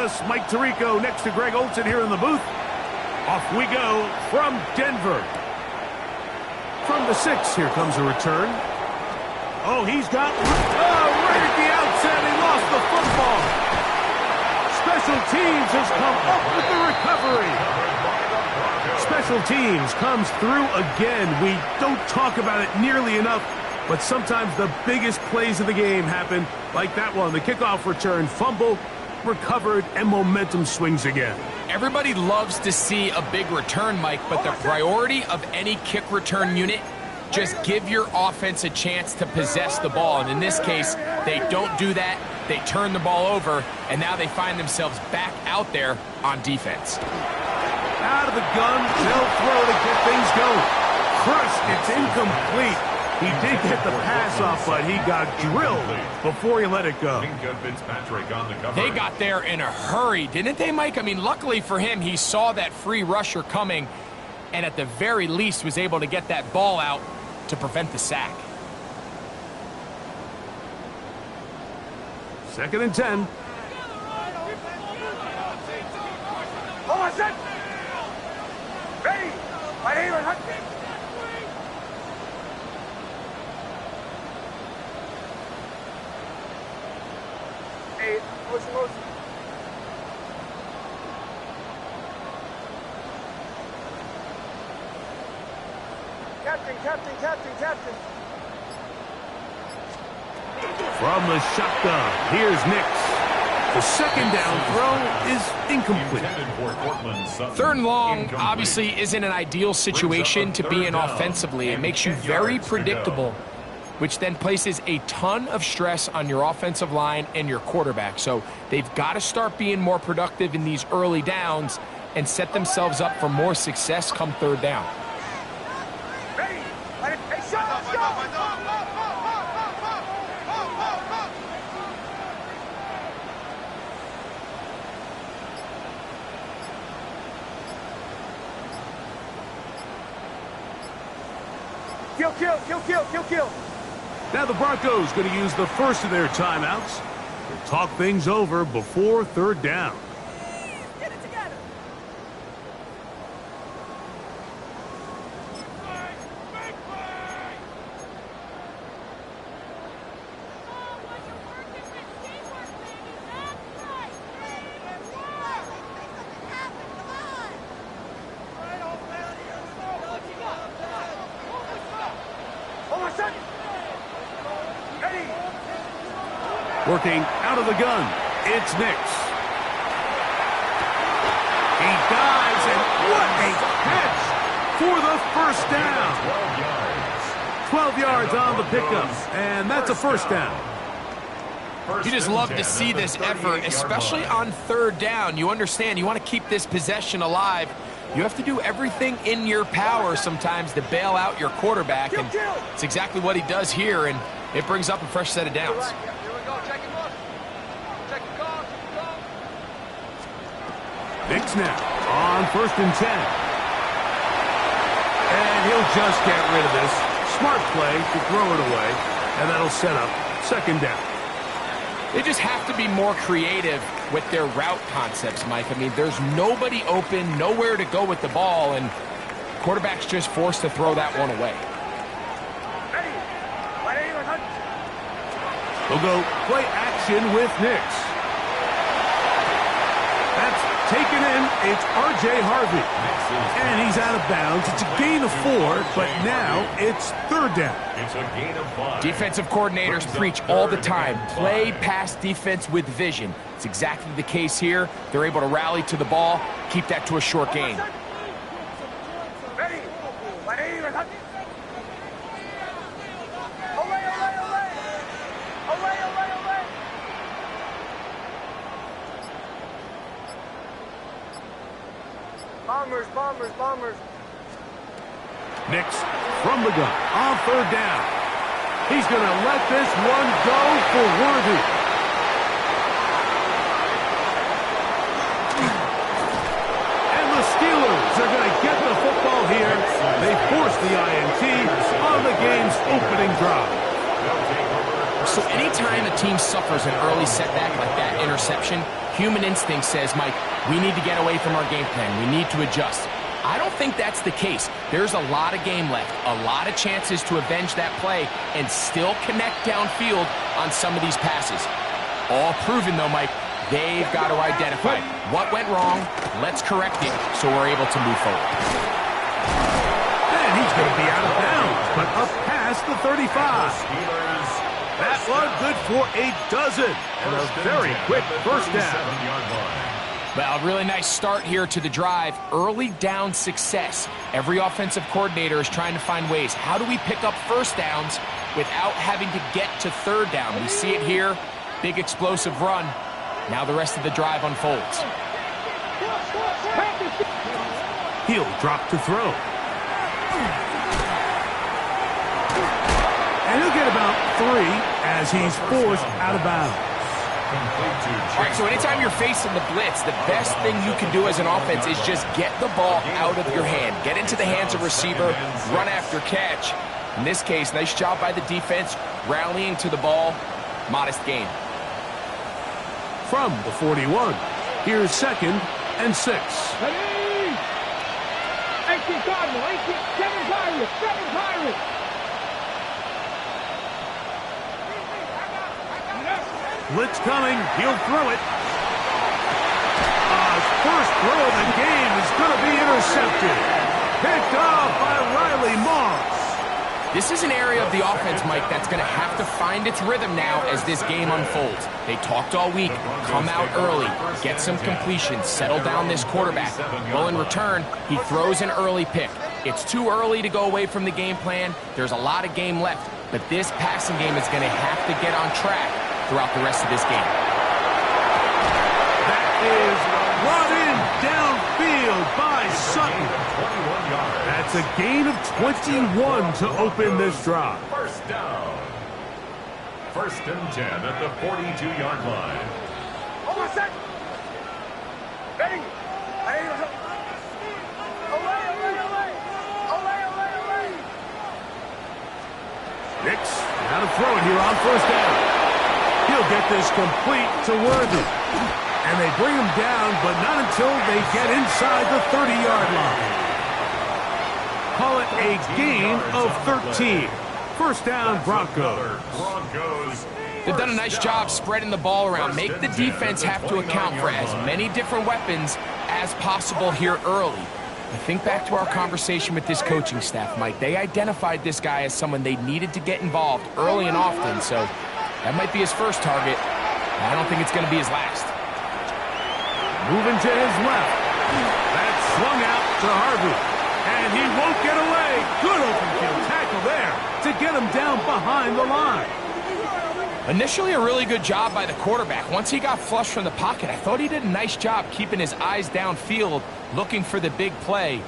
us. Mike Tirico next to Greg Olsen here in the booth. Off we go from Denver. From the 6, here comes a return. Oh, he's got... Oh, right at the outset, he lost the football. Special teams has come up with the recovery. Special teams comes through again. We don't talk about it nearly enough, but sometimes the biggest plays of the game happen like that one. The kickoff return, fumble, recovered, and momentum swings again. Everybody loves to see a big return, Mike, but the priority of any kick return unit, just give your offense a chance to possess the ball. And in this case, they don't do that. They turn the ball over, and now they find themselves back out there on defense. Out of the gun, they'll throw to get things going. Crushed, it's incomplete. He did get the pass off, but he got drilled before he let it go. They got there in a hurry, didn't they, Mike? I mean, luckily for him, he saw that free rusher coming, and at the very least was able to get that ball out to prevent the sack. 2nd and 10. Ready? Right here, hunt. Hey, motion. Captain. From the shotgun, here's Nix. The 2nd down throw is incomplete. 3rd and long obviously isn't an ideal situation to be in offensively. It makes you very predictable, which then places a ton of stress on your offensive line and your quarterback. So they've got to start being more productive in these early downs and set themselves up for more success come 3rd down. Ready? Hey, shot! Kill. Now the Broncos going to use the first of their timeouts to talk things over before 3rd down. Get it together. Working out of the gun, it's Nix. He dives, and what a catch for the 1st down. 12 yards on the pickup, and that's a 1st down. You just love to see this effort, especially on 3rd down. You understand, you want to keep this possession alive. You have to do everything in your power sometimes to bail out your quarterback, and it's exactly what he does here, and it brings up a fresh set of downs. Nix now on 1st and 10. And he'll just get rid of this. Smart play to throw it away, and that'll set up 2nd down. They just have to be more creative with their route concepts, Mike. I mean, there's nobody open, nowhere to go with the ball, and quarterback's just forced to throw that one away. They'll go play action with Nix. That's taken in. It's R.J. Harvey. And he's out of bounds. It's a gain of 4, but now it's 3rd down. It's a gain of 5. Defensive coordinators preach all the time, play pass defense with vision. It's exactly the case here. They're able to rally to the ball, keep that to a short gain. Bombers. Nix from the gun on 3rd down. He's going to let this one go for Worthy. And the Steelers are going to get the football here. They force the INT on the game's opening drive. So anytime Anytime a team suffers an early setback like that interception, human instinct says, Mike, we need to get away from our game plan. We need to adjust. I don't think that's the case. There's a lot of game left, a lot of chances to avenge that play and still connect downfield on some of these passes. All proven, though, Mike, they've got to identify what went wrong, let's correct it so we're able to move forward. And he's going to be out of bounds, but up past the 35. That one good for a dozen and a very quick first down. Well, really nice start here to the drive. Early down success. Every offensive coordinator is trying to find ways. How do we pick up first downs without having to get to third down? We see it here. Big explosive run. Now the rest of the drive unfolds. He'll drop to throw. And he'll get about 3 as he's forced out of bounds. All right, so anytime you're facing the blitz, the best thing you can do as an offense is just get the ball out of your hand. Get into the hands of receiver, run after catch. In this case, nice job by the defense, rallying to the ball. Modest gain. From the 41, here's 2nd and 6. 18 Cardinal, 7 Pirates, 7 Pirates. Blitz coming. He'll throw it. First throw of the game is going to be intercepted. Picked off by Riley Moss. This is an area of the offense, Mike, that's going to have to find its rhythm now as this game unfolds. They talked all week. Come out early. Get some completions. Settle down this quarterback. Well, in return, he throws an early pick. It's too early to go away from the game plan. There's a lot of game left. But this passing game is going to have to get on track throughout the rest of this game. That is brought in downfield by Sutton. That's a gain of 21 to open this drive. First down. 1st and 10 at the 42-yard line. Almost set. Ready. Nix, now to throw it here on 1st down. He'll get this complete to Worthy. And they bring him down, but not until they get inside the 30-yard line. Call it a gain of 13. 1st down, Broncos. They've done a nice job spreading the ball around. Make the defense have to account for as many different weapons as possible here early. I think back to our conversation with this coaching staff, Mike. They identified this guy as someone they needed to get involved early and often, so that might be his first target. I don't think it's going to be his last. Moving to his left. That's swung out to Harvey. And he won't get away. Good open field tackle there to get him down behind the line. Initially, a really good job by the quarterback. Once he got flush from the pocket, I thought he did a nice job keeping his eyes downfield, looking for the big play.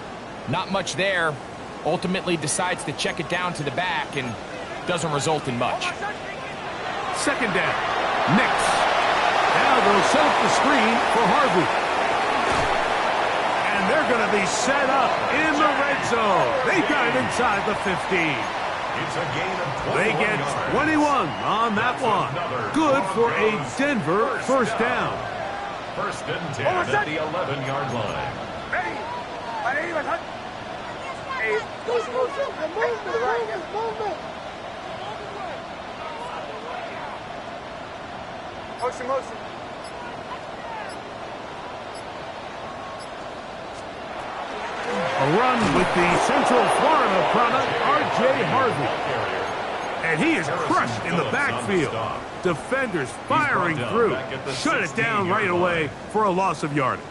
Not much there. Ultimately decides to check it down to the back and doesn't result in much. 2nd down. Nix. Now they'll set up the screen for Harvey. And they're going to be set up in the red zone. They got it inside the 15. It's a gain of 21 They get 21 on that one. Good for a Denver 1st down. 1st and 10 at the 11-yard line. Ready. Hey, motion. Right to the right. Motion. A run with the Central Florida product, R.J. Harvey. And he is crushed in the backfield. Defenders firing through. Shut it down right away for a loss of yardage.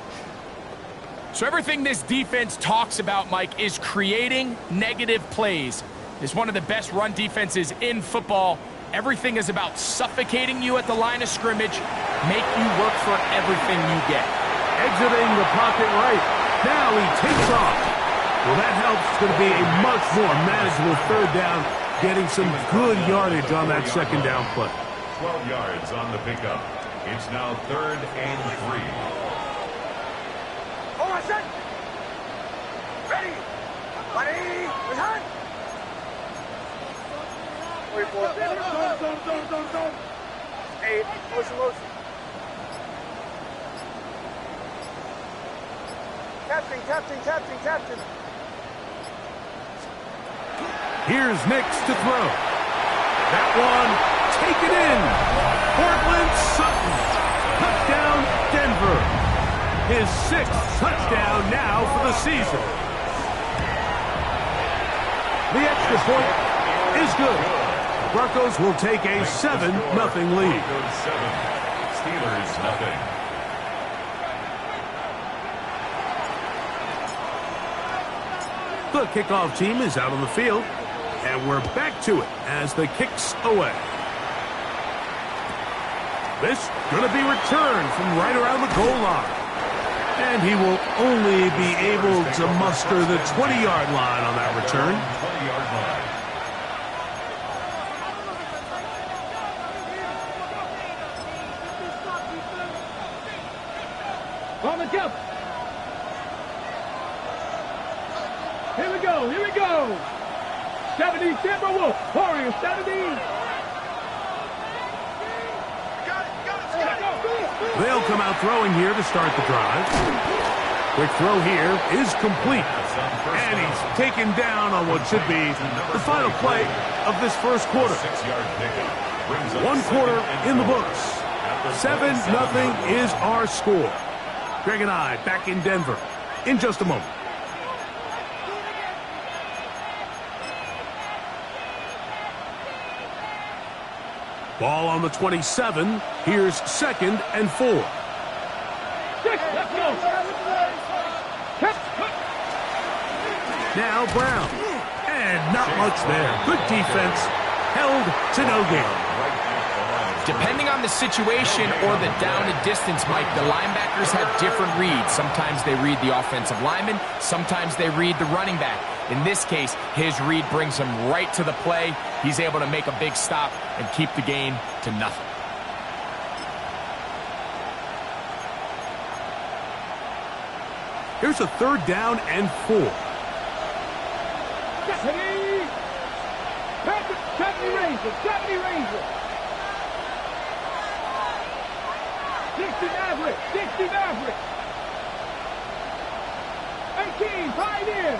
So everything this defense talks about, Mike, is creating negative plays. It's one of the best run defenses in football. Everything is about suffocating you at the line of scrimmage, make you work for everything you get. Exiting the pocket right. Now he takes off. Well, that helps. It's going to be a much more manageable 3rd down, getting some good yardage on that 2nd down play. 12 yards on the pickup. It's now 3rd and 3. Almost set. Ready. Return. 44. Hey, motion, motion. Captain, captain, captain, captain. Here's Nix to throw. That one, taken in. Portland Sutton. Touchdown, Denver. His 6th touchdown now for the season. The extra point is good. Broncos will take a 7-0 lead. Broncos 7, Steelers nothing. The kickoff team is out on the field, and we're back to it as the kick's away. This going to be returned from right around the goal line. And he will only be able to muster the 20-yard line on that return. 20-yard line. On the jump. Here we go, here we go. 70 Timberwolves, Warriors 70. They'll come out throwing here to start the drive. Quick throw here is complete. And he's taken down on what should be the final play of this first quarter. 6-yard pickup. Brings up 1 quarter second in the and 4. books. At the 7-0 is our score. Greg and I back in Denver in just a moment. Ball on the 27. Here's 2nd and 4. Let's go. Now Brown. And not much there. Good defense. Held to no gain. Depending on the situation or the down and distance, Mike, the linebackers have different reads. Sometimes they read the offensive lineman. Sometimes they read the running back. In this case, his read brings him right to the play. He's able to make a big stop and keep the gain to nothing. Here's a 3rd down and 4. Stephanie Razor, Stephanie Razor. 60 Maverick, 60 Maverick. 18, Pioneer.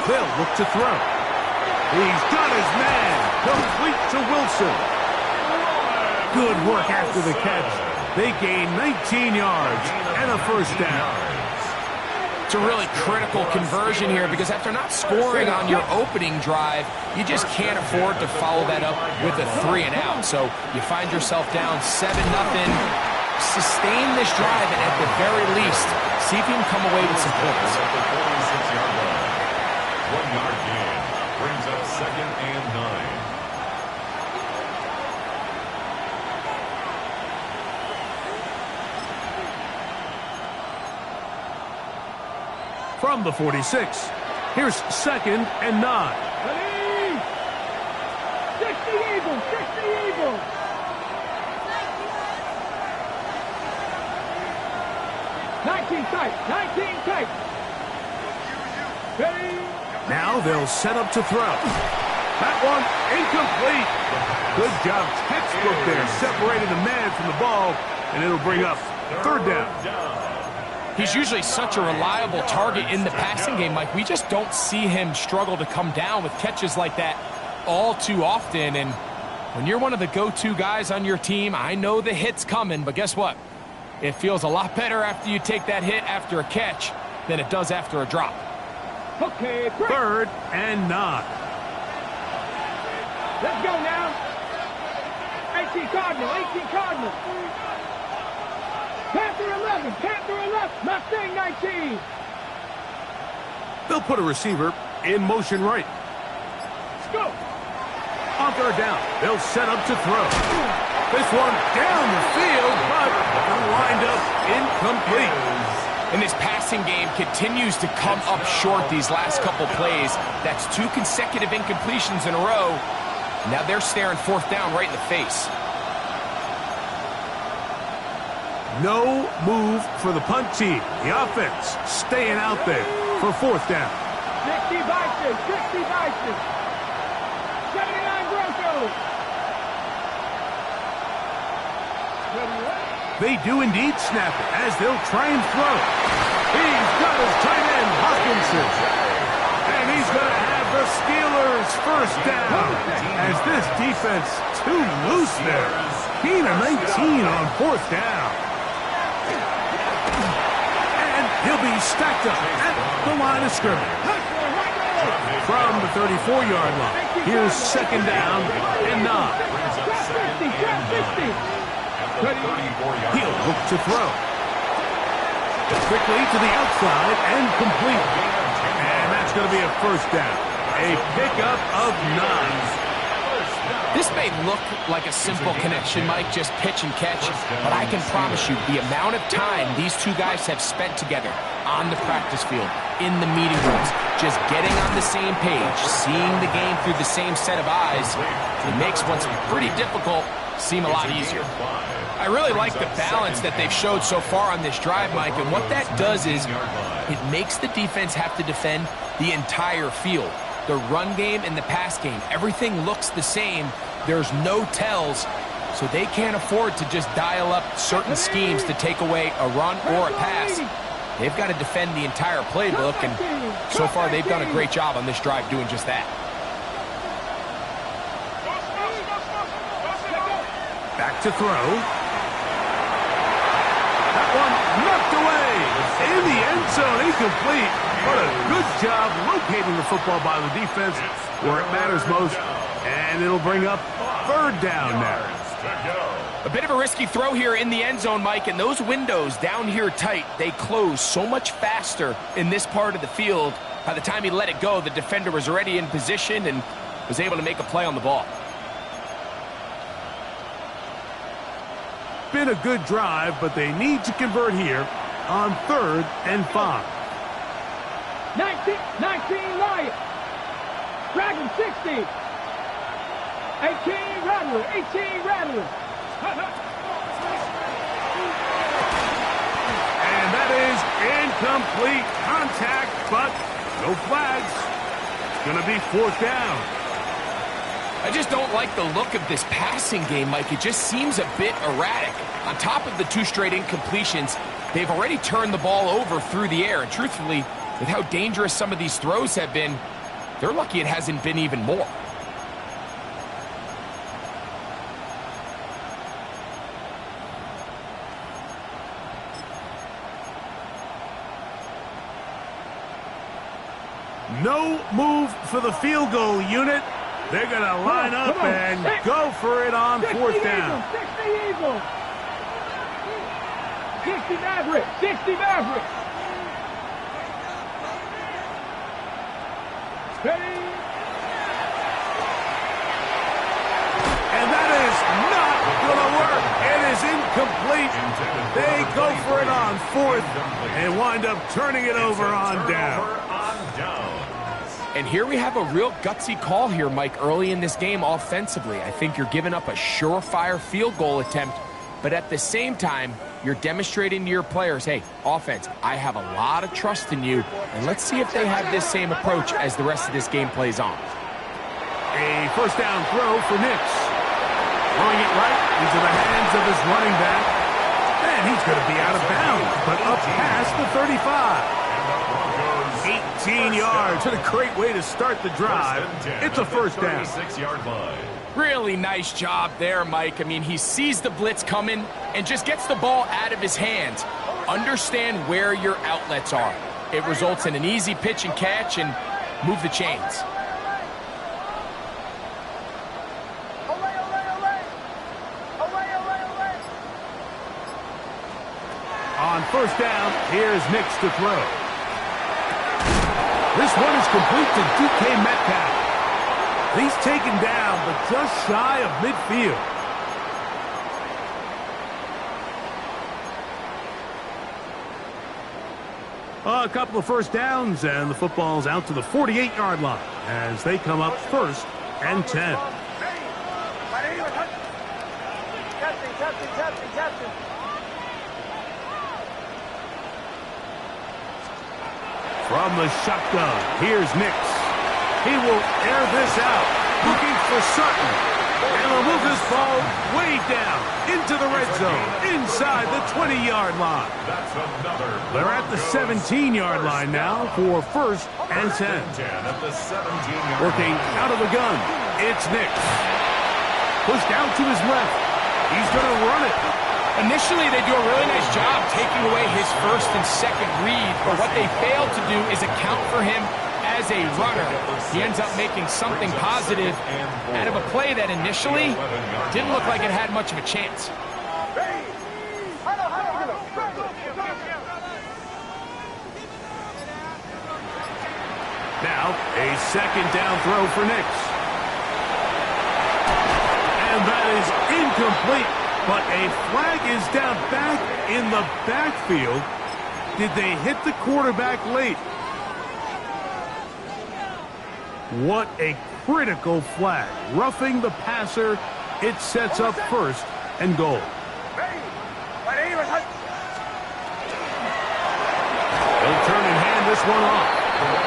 They'll look to throw. He's got his man. Complete to Wilson. Good work after the catch. They gain 19 yards and a 1st down. It's a really critical conversion here because after not scoring on your opening drive, you just can't afford to follow that up with a 3 and out. So you find yourself down 7-0. Sustain this drive and at the very least, see if you can come away with some points. 46-yard line. 1-yard gain. Brings up 2nd and 9. From the 46, here's 2nd and 9. 60 Eagles, 60 Eagles. Nineteen tight. Now they'll set up to throw. That one incomplete. Good job, textbook there. Separated the man from the ball, and it'll bring up 3rd down. He's usually such a reliable target in the passing game, Mike. We just don't see him struggle to come down with catches like that all too often. And when you're one of the go-to guys on your team, I know the hit's coming, but guess what? It feels a lot better after you take that hit after a catch than it does after a drop. Okay, 3rd and 9. Let's go now. 18 Cardinal. Panther 11, Mustang 19. They'll put a receiver in motion right. Let's go. On 3rd down, they'll set up to throw. This one down the field, but will wind up incomplete. And this passing game continues to come up short these last couple plays. That's 2 consecutive incompletions in a row. Now they're staring 4th down right in the face. No move for the punt team. The offense staying out there for 4th down. 60 Bison. 79 Brown. They do indeed snap it as they'll try and throw. He's got his tight end, Hawkinson. And he's going to have the Steelers first down as this defense too loose there. Gain of 19 on fourth down. And he'll be stacked up at the line of scrimmage. From the 34-yard line, here's second down and 9. He'll look to throw. Quickly to the outside and complete. And that's going to be a first down. A pickup of 9. This may look like a simple connection, Mike, just pitch and catch, but I can promise you the amount of time these two guys have spent together on the practice field, in the meeting rooms, just getting on the same page, seeing the game through the same set of eyes, it makes what's pretty difficult seem a lot easier. I really like the balance that they've showed so far on this drive, Mike, and what that does is it makes the defense have to defend the entire field. The run game and the pass game, everything looks the same. There's no tells, so they can't afford to just dial up certain schemes to take away a run or a pass. They've got to defend the entire playbook, and so far they've done a great job on this drive doing just that. Back to throw. That one knocked away in the end zone, incomplete. What a good job locating the football by the defense where it matters most. And it'll bring up third down now. A bit of a risky throw here in the end zone, Mike, and those windows down here tight, they close so much faster in this part of the field. By the time he let it go, the defender was already in position and was able to make a play on the ball. Been a good drive, but they need to convert here on 3rd and 5. 19 Lions. Dragon 60. 18 Rattler. 18 Rattler. And that is incomplete contact, but no flags. It's going to be 4th down. I just don't like the look of this passing game, Mike. It just seems a bit erratic. On top of the 2 straight incompletions, they've already turned the ball over through the air. And truthfully, with how dangerous some of these throws have been, they're lucky it hasn't been even more. No move for the field goal unit. They're going to line up and go for it on 4th down. 60 Eagles. 60 Mavericks. 60 Mavericks. Ready. And that is not going to work. It is incomplete. They go for it on 4th and wind up turning it over on down. And here we have a real gutsy call here, Mike, early in this game offensively. I think you're giving up a surefire field goal attempt, but at the same time, you're demonstrating to your players, hey, offense, I have a lot of trust in you, and let's see if they have this same approach as the rest of this game plays on. A first down throw for Nix. Throwing it right into the hands of his running back. And he's going to be out of bounds, but up past the 35. 18 yards. What a great way to start the drive. It's a first down. 36-yard line. Really nice job there, Mike. I mean, he sees the blitz coming and just gets the ball out of his hands. Understand where your outlets are. It results in an easy pitch and catch and move the chains. On first down, here's Nix to throw. This one is complete to DK Metcalf. He's taken down, but just shy of midfield. A couple of first downs, and the football's out to the 48-yard line as they come up 1st and 10. From the shotgun, here's Nix. He will air this out, looking for Sutton. And they'll move this ball way down into the red zone, inside the 20-yard line. That's another. They're at the 17-yard line now for first and 10. At the 17-yard Working out of the gun, it's Nix. Pushed out to his left. He's going to run it. Initially, they do a really nice job taking away his first and second read, but what they fail to do is account for him as a runner. He ends up making something positive out of a play that initially didn't look like it had much of a chance. Now, a second down throw for Nix. And that is incomplete. But a flag is down back in the backfield. Did they hit the quarterback late? What a critical flag. Roughing the passer. It sets up first and goal. They'll turn and hand this one off.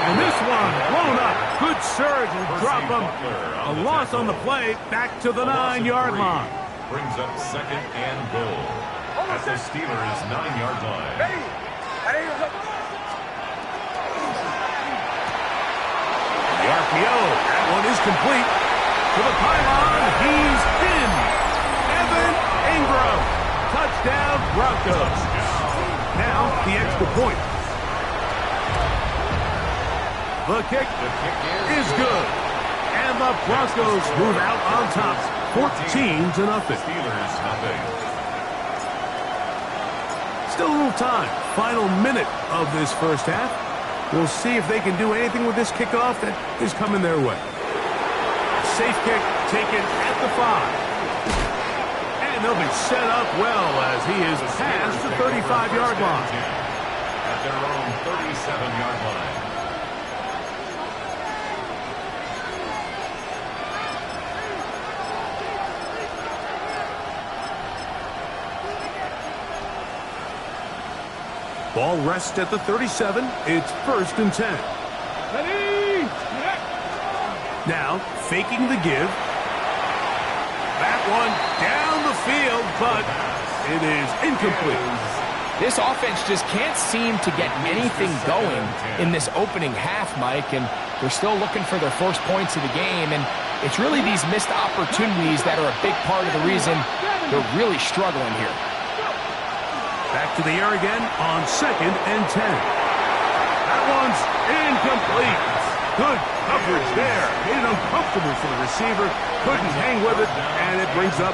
And this one blown up. Good surge will drop him. A loss on the play. Back to the 9-yard line. Brings up second and goal at the Steelers' 9-yard line. The RPO, that one is complete. To the pylon, he's in. Evan Ingram. Touchdown, Broncos. Now, the extra point. The kick is good. And the Broncos move out on top. 14-0. Steelers nothing. Still a little time. Final minute of this first half. We'll see if they can do anything with this kickoff that is coming their way. Safe kick taken at the 5. And they'll be set up well as he is past the 35-yard line. At their own 37-yard line. Ball rests at the 37. It's first and 10. Now, faking the give. That one down the field, but it is incomplete. This offense just can't seem to get anything going in this opening half, Mike, and they're still looking for their first points of the game, and it's really these missed opportunities that are a big part of the reason they're really struggling here. Back to the air again on second and 10. That one's incomplete. Good coverage there. Made it uncomfortable for the receiver. Couldn't hang with it, and it brings up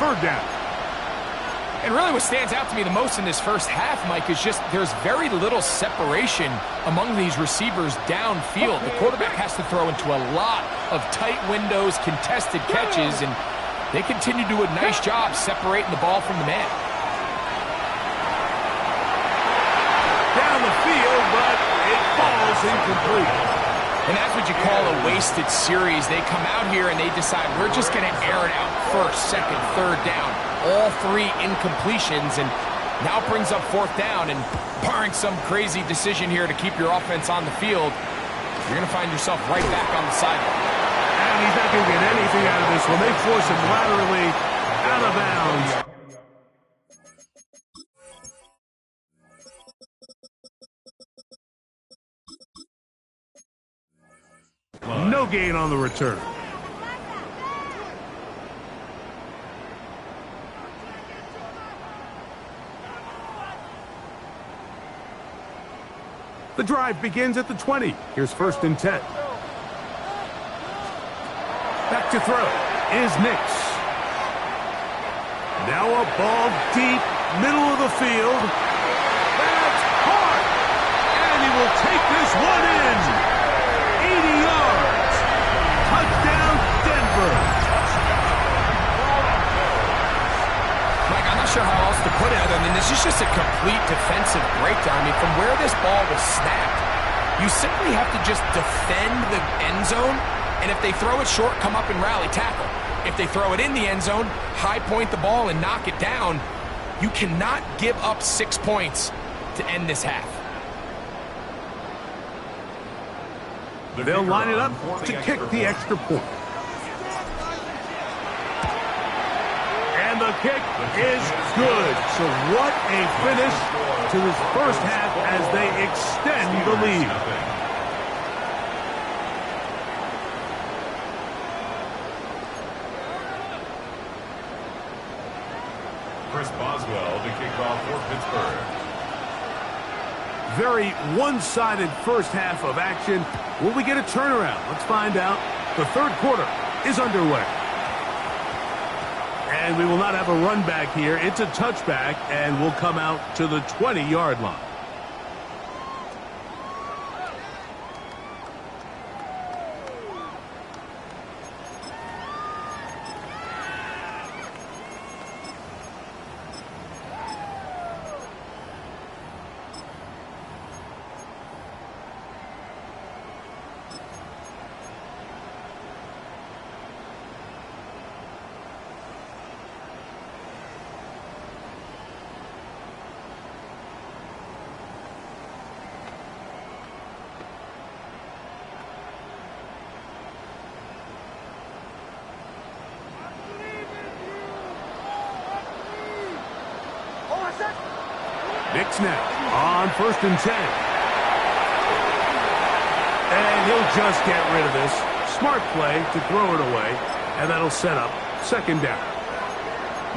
third down. And really what stands out to me the most in this first half, Mike, is just there's very little separation among these receivers downfield. The quarterback has to throw into a lot of tight windows, contested catches, and they continue to do a nice job separating the ball from the man. Down the field, but it falls incomplete. And that's what you call a wasted series. They come out here and they decide we're just going to air it out first, second, third down. All three incompletions, and now brings up fourth down. And barring some crazy decision here to keep your offense on the field, you're going to find yourself right back on the sideline. And he's not going to get anything out of this one. They force him laterally out of bounds. No gain on the return. The drive begins at the 20. Here's first and 10. Back to throw is Nix. Now a ball deep, middle of the field. That's hard. And he will take this one in. 80 yards. Touchdown, Denver. Mike, I'm not sure how else to put it other than this is just a complete defensive breakdown. I mean, from where this ball was snapped, you simply have to just defend the end zone, and if they throw it short, come up and rally tackle. If they throw it in the end zone, high point the ball and knock it down. You cannot give up 6 points to end this half. They'll line it up to kick the extra point. kick is good. So what a finish to this first half as they extend the lead. Chris Boswell to kick off for Pittsburgh. Very one-sided first half of action. Will we get a turnaround? Let's find out. The third quarter is underway. And we will not have a run back here. It's a touchback, and we'll come out to the 20-yard line. Nix now on 1st and 10. And he'll just get rid of this. Smart play to throw it away, and that'll set up 2nd down.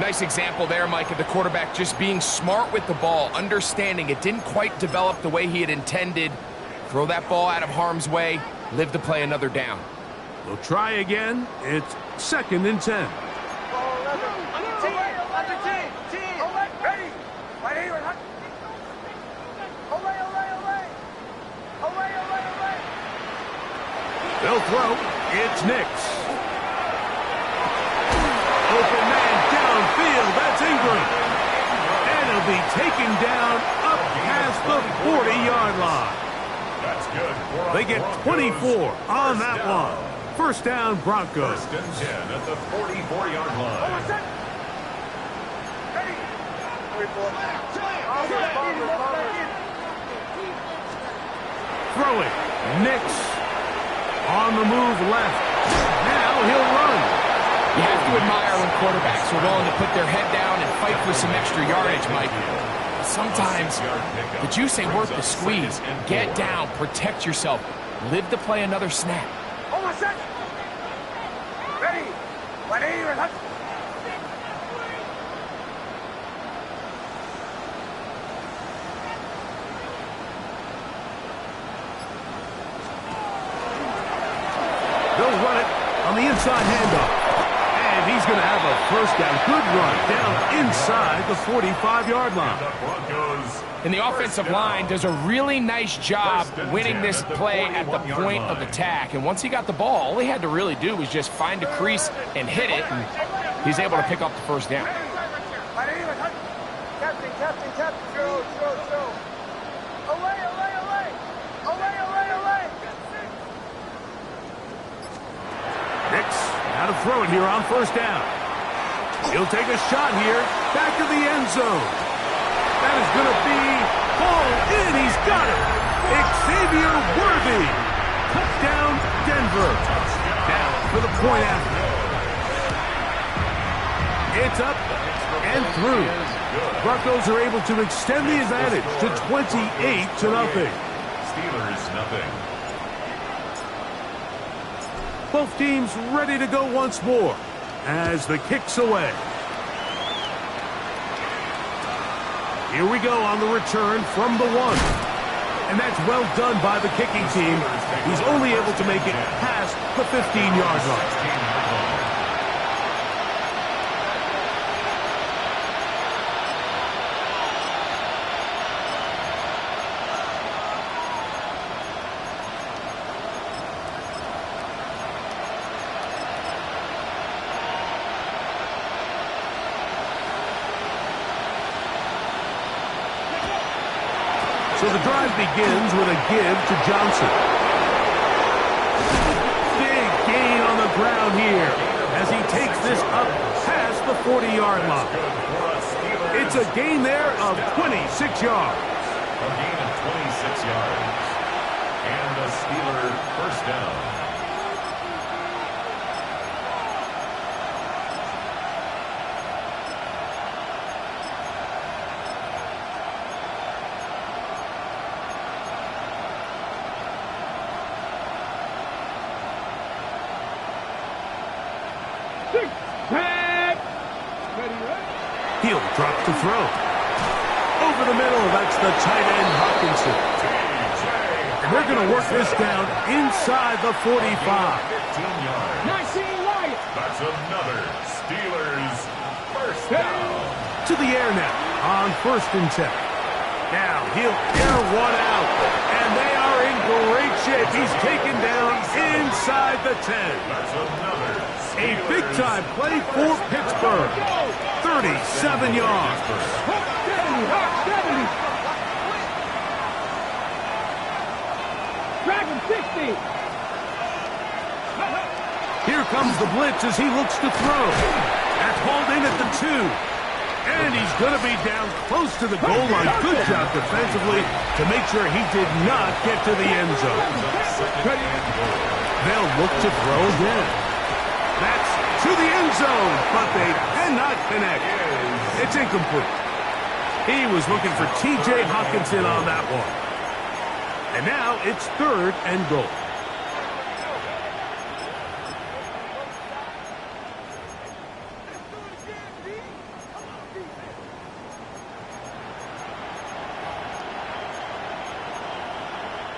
Nice example there, Mike, of the quarterback just being smart with the ball, understanding it didn't quite develop the way he had intended. Throw that ball out of harm's way, live to play another down. We'll try again. It's 2nd and 10. They'll throw. It's Nix. Open man downfield. That's Ingram. And he'll be taken down up past the 40-yard line. That's good. They get 24 on that one. 1st down, Broncos. 1st and 10 at the 44-yard line. Throwing. Nix. On the move left. Now he'll run. You have to admire when quarterbacks are willing to put their head down and fight for some extra yardage, Mike. Sometimes the juice ain't worth the squeeze. Get down, protect yourself, live to play another snap. They'll run it on the inside handoff. And he's going to have a 1st down. Good run down inside the 45-yard line. And the offensive line does a really nice job winning this play at the point of attack. And once he got the ball, all he had to really do was just find a crease and hit it. And he's able to pick up the 1st down. Nix now to throw it here on 1st down. He'll take a shot here. Back to the end zone. That is going to be hauled in. He's got it. Xavier Worthy. Touchdown, Denver. Now for the point after. It's up and through. Broncos are able to extend the advantage to 28-0. Steelers, nothing. Both teams ready to go once more as the kick's away. Here we go on the return from the 1. And that's well done by the kicking team. He's only able to make it past the 15-yard line. So the drive begins with a give to Johnson. Big gain on the ground here as he takes this up past the 40-yard line. It's a gain there of 26 yards. A gain of 26 yards. And the Steeler 1st down. He'll drop to throw. Over the middle, that's the tight end, Hockenson. And they're going to work this down inside the 45. 19 Lions. That's another Steelers first down. To the air now on 1st and 10. Now he'll air one out, and they are in great shape. He's taken down inside the 10. That's another A big-time play for Pittsburgh. 37 yards. 70. Dragon 60. Here comes the blitz as he looks to throw. That's hauled in at the 2. And he's going to be down close to the goal line. Good job defensively to make sure he did not get to the end zone. They'll look to throw again. That's to the end zone, but they cannot connect. It's incomplete. He was looking for T.J. Hockenson on that one. And now it's 3rd and goal.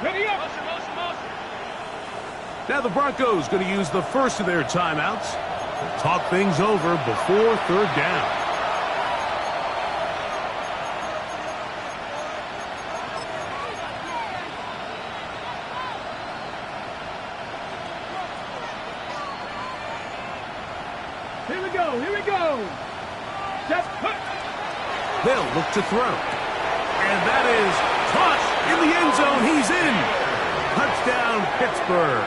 Ready up. Now the Broncos going to use the first of their timeouts to talk things over before 3rd down. Here we go. Step, put. They'll look to throw. And that is tossed in the end zone. He's in. Touchdown, Pittsburgh.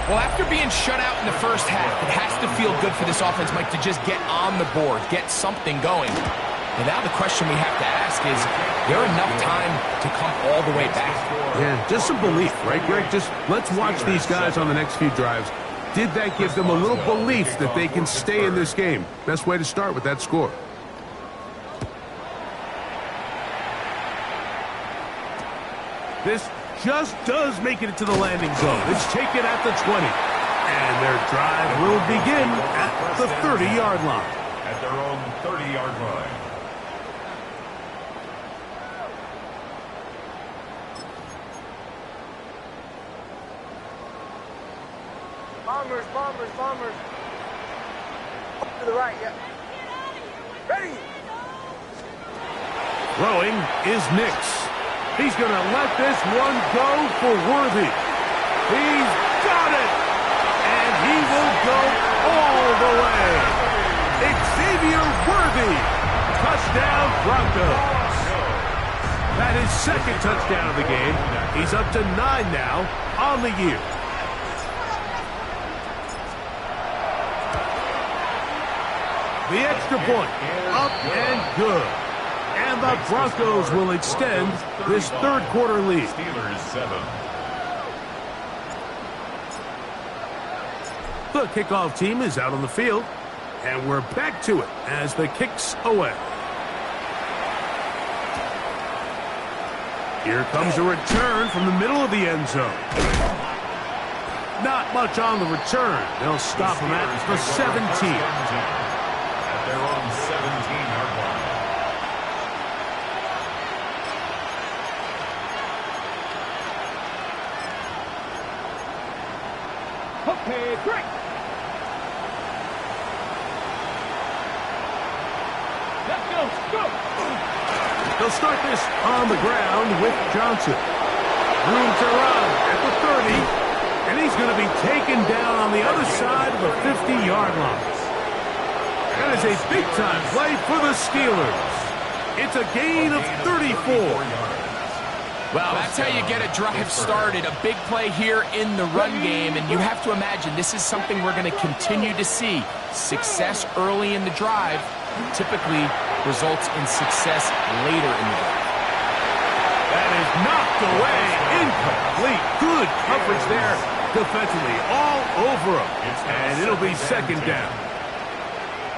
Well, after being shut out in the first half, it has to feel good for this offense, Mike, to just get on the board, get something going. And now the question we have to ask is there enough time to come all the way back? Yeah, just some belief, right, Greg? Just let's watch these guys on the next few drives. Did that give them a little belief that they can stay in this game? Best way to start with that score. This just does make it to the landing zone. It's taken at the 20. And their drive will begin at the 30-yard line. At their own 30-yard line. Bombers. To the right, yeah. Ready. Throwing is Nix. He's going to let this one go for Worthy. He's got it. And he will go all the way. Xavier Worthy. Touchdown, Broncos. That is 2nd touchdown of the game. He's up to 9 now on the year. The extra point, up and good. And the Broncos will extend this 3rd quarter lead. Steelers 7. The kickoff team is out on the field, and we're back to it as the kick's away. Here comes a return from the middle of the end zone. Not much on the return. They'll stop him at the 17. Their own 17-yard line. Okay, great. Let's go. They'll start this on the ground with Johnson. Room to run at the 30, and he's going to be taken down on the other side of the 50-yard line. That is a big-time play for the Steelers. It's a gain of 34. Well, that's how you get a drive started. A big play here in the run game, and you have to imagine this is something we're going to continue to see. Success early in the drive typically results in success later in the drive. That is knocked away. Incomplete. Good coverage there defensively all over him. And it'll be 2nd down.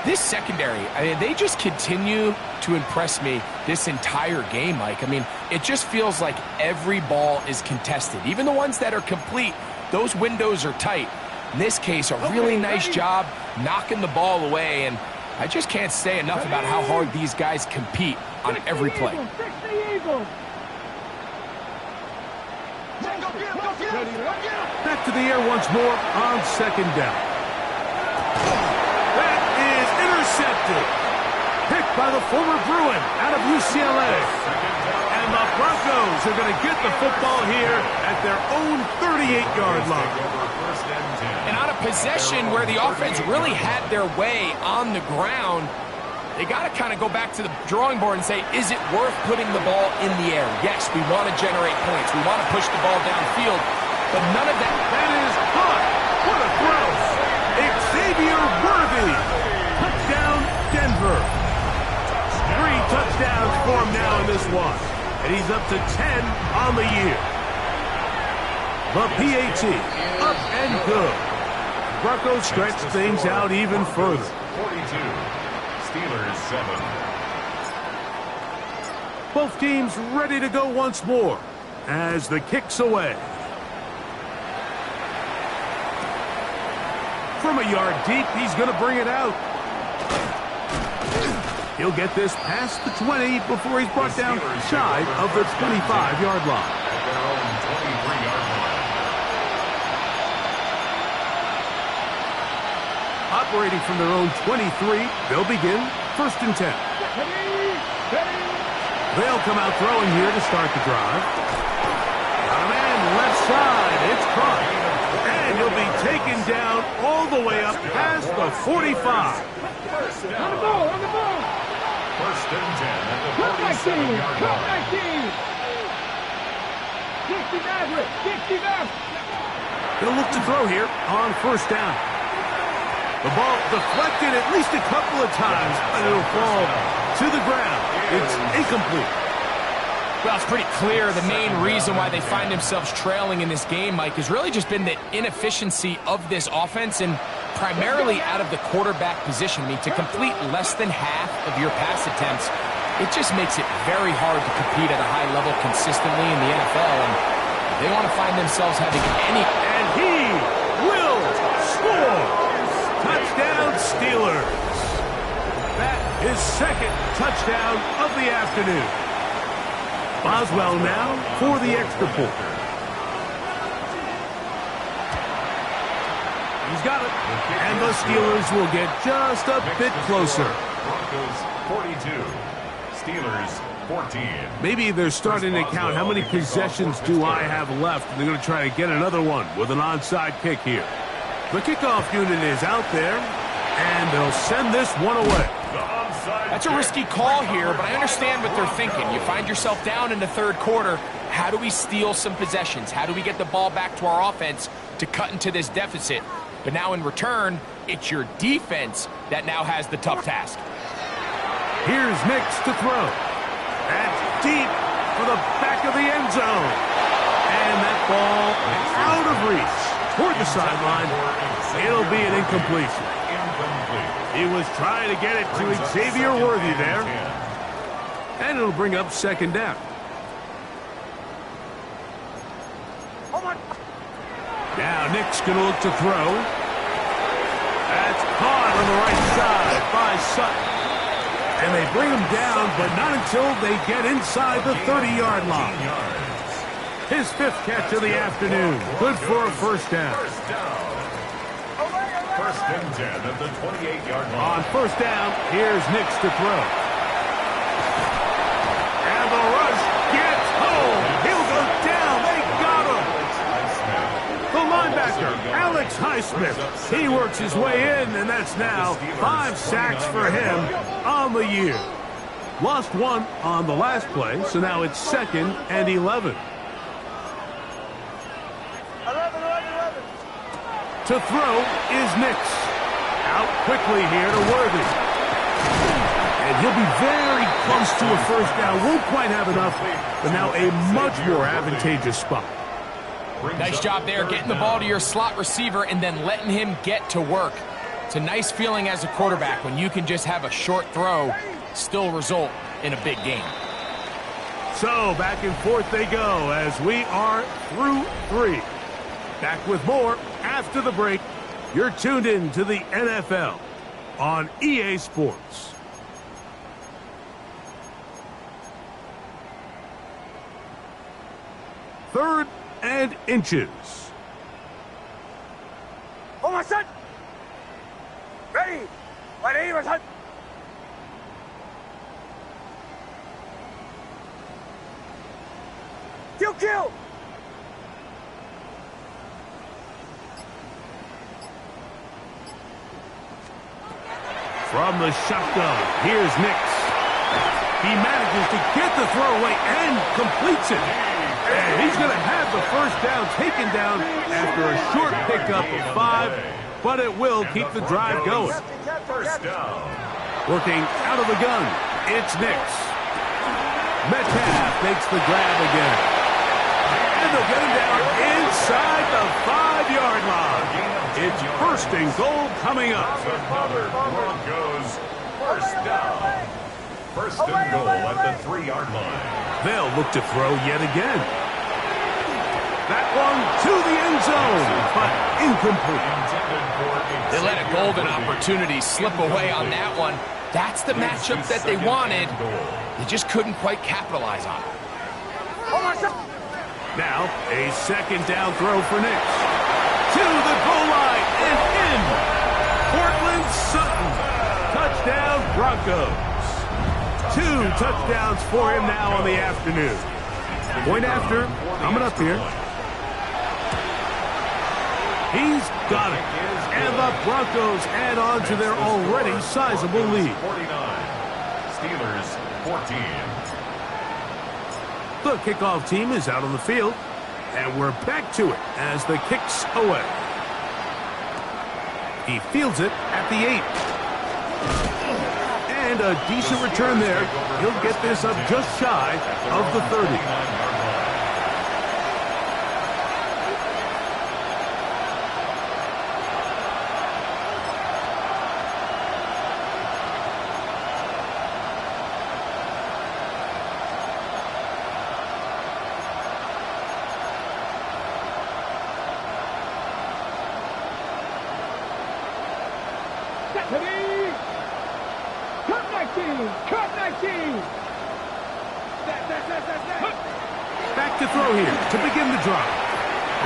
This secondary, I mean, they just continue to impress me this entire game, Mike. I mean, it just feels like every ball is contested. Even the ones that are complete, those windows are tight. In this case, a really nice job knocking the ball away, and I just can't say enough about how hard these guys compete on every play. Back to the air once more on second down. That is intercepted. Picked by the former Bruin out of UCLA. And the Broncos are going to get the football here at their own 38-yard line. And on a possession where the offense really had their way on the ground, they got to kind of go back to the drawing board and say, is it worth putting the ball in the air? Yes, we want to generate points. We want to push the ball downfield, but none of that. That is caught. What a throw. Xavier Worthy. Touchdown, Denver. 3 touchdowns for him now in this one. And he's up to 10 on the year. The PAT, up and good. Broncos stretch things out even further. 42. Steelers 7. Both teams ready to go once more as the kick's away. From a yard deep, he's going to bring it out. He'll get this past the 20 before he's brought down shy of the 25-yard line. At their own 23-yard line. Operating from their own 23, they'll begin 1st and 10. They'll come out throwing here to start the drive. Got a man left side. It's caught. And he'll be taken down all the way up past the 45. On the ball, on the ball. 1st and 10 at the Come back, team. 47-yard Come line. back, team. 60 back, Rick. 60 back. They'll look to throw here on 1st down. The ball deflected at least a couple of times, but it'll fall to the ground. It's incomplete. Well, it's pretty clear the main reason why they find themselves trailing in this game, Mike, has really just been the inefficiency of this offense and primarily out of the quarterback position. I mean, to complete less than half of your pass attempts, it just makes it very hard to compete at a high level consistently in the NFL. And they want to find themselves having any... And he will score! Touchdown, Steelers! That is 2nd touchdown of the afternoon. Boswell now for the extra point. He's got it. And the Steelers will get just a bit closer. Broncos 42. Steelers 14. Maybe they're starting to count how many possessions do I have left. They're going to try to get another one with an onside kick here. The kickoff unit is out there, and they'll send this one away. That's a risky call here, but I understand what they're thinking. You find yourself down in the 3rd quarter. How do we steal some possessions? How do we get the ball back to our offense to cut into this deficit? But now in return, it's your defense that now has the tough task. Here's Nix to throw. That's deep for the back of the end zone. And that ball out of reach toward the sideline. It'll be an incompletion. He was trying to get it to Xavier Worthy there. And it'll bring up 2nd down. Now Nick's going to look to throw. That's caught on the right side by Sutton. And they bring him down, but not until they get inside the 30-yard line. His 5th catch of the afternoon. Good for a 1st down. 1st and 10 at the 28-yard line. On 1st down, here's Nix to throw. And the rush gets home. He'll go down. They got him. The linebacker, Alex Highsmith. He works his way in, and that's now 5 sacks for him on the year. Lost 1 on the last play, so now it's 2nd and 11. 11. To throw is Nix. Out quickly here to Worthy. And he'll be very close to a 1st down. Won't quite have enough, but now a much more advantageous spot. Nice job there, getting the ball to your slot receiver and then letting him get to work. It's a nice feeling as a quarterback when you can just have a short throw, still result in a big game. So back and forth they go as we are through 3. Back with more after the break You're tuned in to the NFL on EA Sports. Third and inches. Oh, my son! Ready! Ready, my son! Kill! From the shotgun, here's Nix. He manages to get the throw away and completes it. And he's going to have the first down taken down after a short pickup of 5, but it will keep the drive going. First down. Working out of the gun, it's Nix. Metcalf makes the grab again. And they'll get him down inside the 5-yard line. It's first and goal coming up. Another Broncos first down. First and goal at the 3-yard line. They'll look to throw yet again. That one to the end zone, but incomplete. They let a golden opportunity slip away on that one. That's the matchup that they wanted. They just couldn't quite capitalize on it. Now, a second down throw for Nix. To the goal line and in. Portland Sutton. Touchdown Broncos. 2 touchdowns for him now on the afternoon. Point after, coming up here. He's got it. And the Broncos add on to their already sizable lead. 49. Steelers 14. The kickoff team is out on the field. And we're back to it as the kick's away. He fields it at the 8. And a decent return there. He'll get this up just shy of the 30. Back to throw here to begin the drive.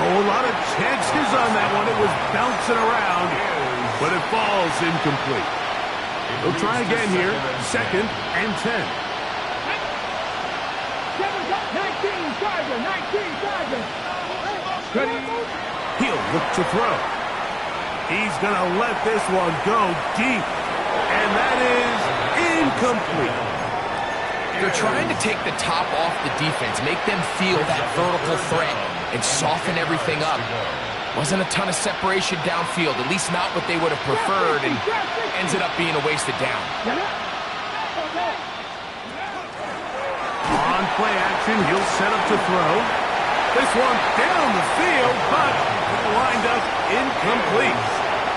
Oh, a lot of chances on that one. It was bouncing around, but it falls incomplete. They'll try again here. Second and 10. 19, Charger, 19, Charger. He'll look to throw. He's going to let this one go deep. And that is incomplete. They're trying to take the top off the defense, make them feel that vertical threat, and soften everything up. Wasn't a ton of separation downfield, at least not what they would have preferred, and ends up being a wasted down. On play action, he'll set up to throw. This one down the field, but lined up incomplete.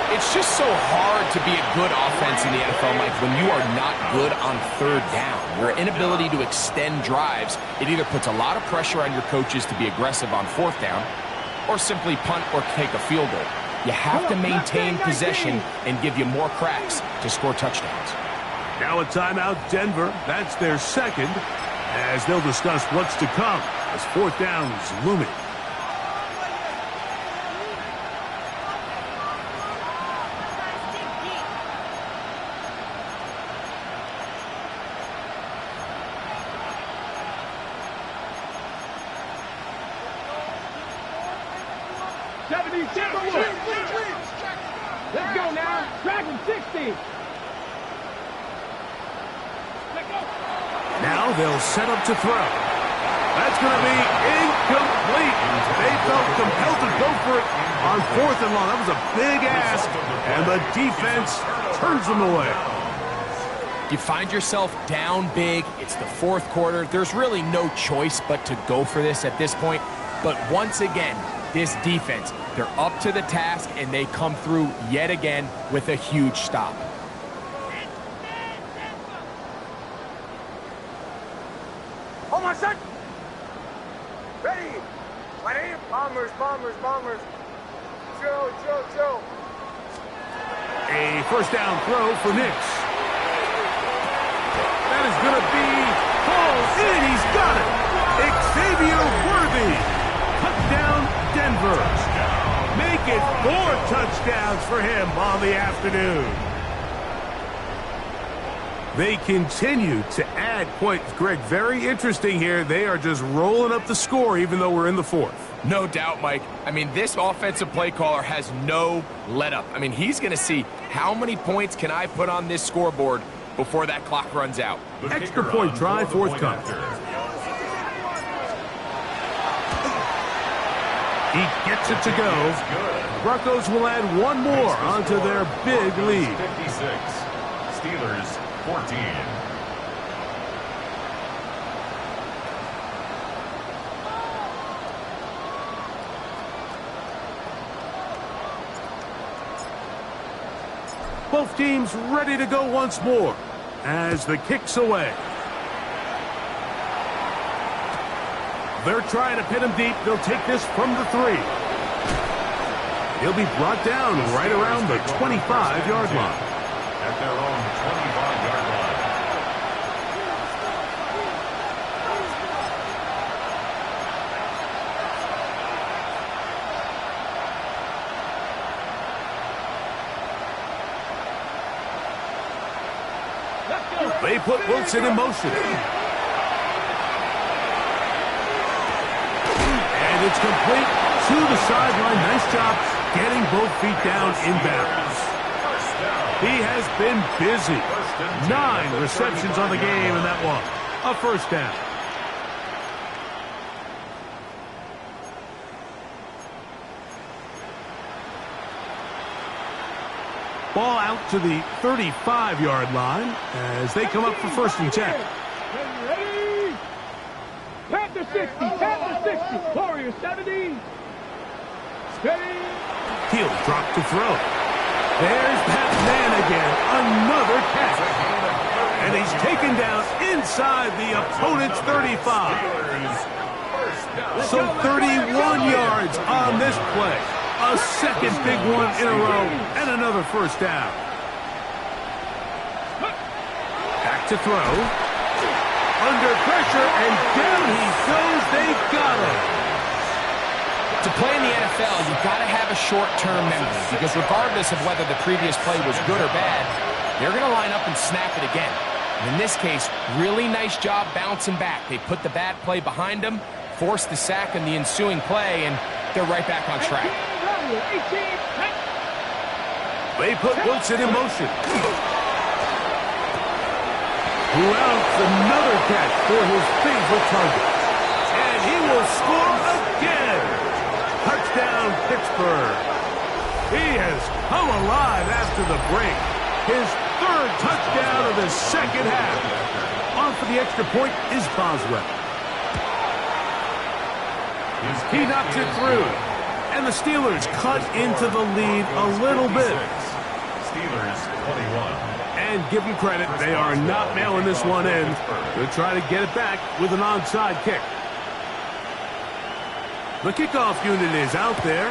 It's just so hard to be a good offense in the NFL, Mike, when you are not good on third down. Your inability to extend drives, it either puts a lot of pressure on your coaches to be aggressive on fourth down, or simply punt or take a field goal. You have to maintain possession and give you more cracks to score touchdowns. Now a timeout, Denver. That's their second, as they'll discuss what's to come as fourth down is looming. Let's go now. Dragon 60. Now they'll set up to throw. That's going to be incomplete. They felt compelled to go for it on fourth and long. That was a big ask, and the defense turns them away. You find yourself down big. It's the fourth quarter. There's really no choice but to go for this at this point. But once again, this defense, they're up to the task, and they come through yet again with a huge stop. Oh, my son! Ready! Bombers. Chill. A first down throw for Nix. That is going to be hauled in. He's got it. Xavier Worthy. Touchdown, Denver. Make it 4 touchdowns for him on the afternoon. They continue to add points. Greg, very interesting here. They are just rolling up the score even though we're in the 4th. No doubt, Mike. I mean, this offensive play caller has no let-up. I mean, he's going to see how many points can I put on this scoreboard before that clock runs out. Extra point try forthcoming. He gets it to go. Broncos will add one more onto their big lead. 56. Steelers 14. Both teams ready to go once more as the kick's away. They're trying to pin him deep. They'll take this from the 3. He'll be brought down right around the 25-yard line. At their own 25-yard line. They put Wilson in motion. And it's complete to the sideline. Nice job getting both feet down in bounds. He has been busy. 9 receptions on the game, and that one, a first down. Ball out to the 35-yard line as they come up for 1st and 10. Ready? Panther 60, Panther 60, Warriors 70. Ready? He'll drop to throw. There's that man again, another catch. And he's taken down inside the opponent's 35. So 31 yards on this play. A second big one in a row, and another first down. Back to throw. Under pressure, and down he goes. They got him. To play in the NFL, you've got to have a short-term memory because regardless of whether the previous play was good or bad, they're going to line up and snap it again. And in this case, really nice job bouncing back. They put the bad play behind them, forced the sack in the ensuing play, and they're right back on track. They put Wilson in motion. Who else? Another catch for his favorite target. And he will score again. Touchdown, Pittsburgh. He has come alive after the break. His 3rd touchdown of the second half. On for the extra point is Boswell. He knocks it through. And the Steelers cut into the lead a little bit. Steelers 21. And give them credit, they are not mailing this one in. They'll try to get it back with an onside kick. The kickoff unit is out there,